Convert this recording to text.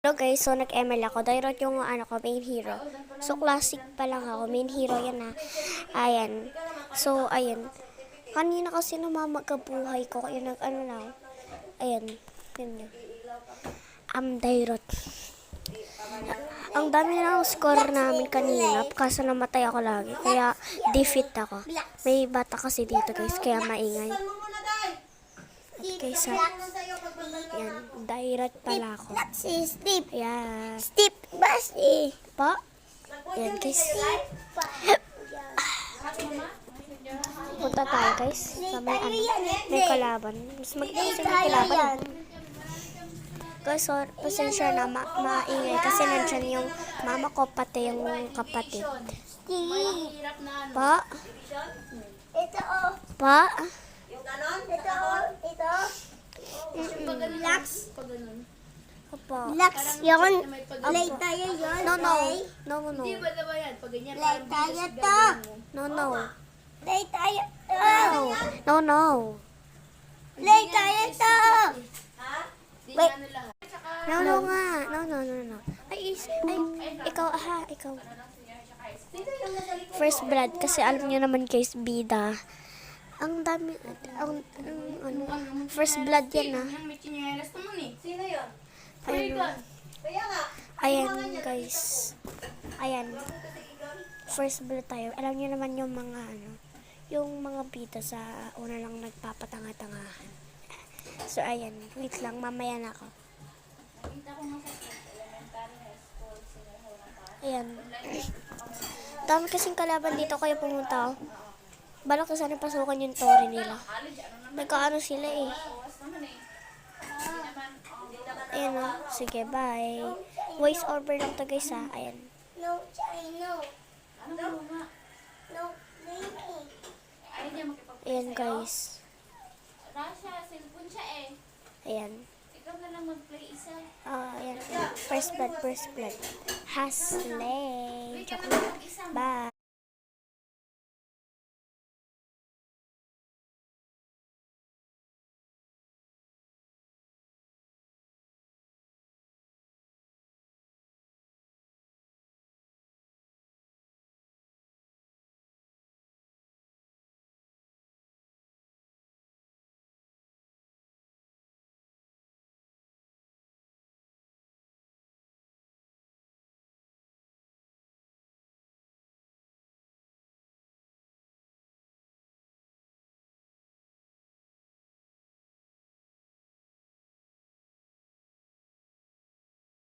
Hello guys, so nag-ML ako. Dairot yung ano ko, main hero. So classic pa lang ako, main hero yan ha. Ayan. So ayan. Kanina kasi namamagabuhay ko, kaya nag-ano na. Ayan. Yun yun. Dairot. Ang dami na ng score namin kanina, kasi namatay ako lagi. Kaya defeat ako. May bata kasi dito guys, kaya maingay. At guys, yan, Dairot pala ako. Si Steve. Ayan. Steve Basi. Pa? Ayan guys. Punta tayo guys. Sa may may kalaban. Mas maganda kasi may kalaban. Guys, so, pasensya na maingay kasi nandyan yung mama ko pati yung kapatid. Steve. Pa? Ito oh. Pa? Ito oh. Ito. Relax. Opo. Relax. Yun. Play tayo yun. No, no. No, no. Hindi ba naman yan? Pag ganyan, Play parang tayo bilis to. gagawin mo. No, no. Play tayo. No. No, no. Play tayo to. Di Wait. ano lahat. No, no nga. No, no, no, no. Ay, ikaw, ikaw. First blood, kasi alam niyo naman guys, bida. Ang dami, ano, first blood yan ah. Yan, may chinelas naman eh. Sino yun? Ayun, ayan guys. Ayan. First blood tayo. Alam niyo naman yung mga yung mga bida sa una lang nagpapatanga-tangahan. So ayan, wait lang, mamaya na ako. Ayan. Dami kasing kalaban dito kaya pumunta ako. Balak ko sana pasukan yung tori nila. Nagkaano sila eh. Ayan o. Sige, bye. Voice over lang to guys ha. Ayan. No, I know. Ano mo nga? No, baby. Ay, hindi makipag- Ayan guys. Rasha, cellphone siya eh. Ayan. Ikaw na lang mag-play isa. Ayan. First blood, first blood. Haslay. Ikaw na lang mag-isa. Bye.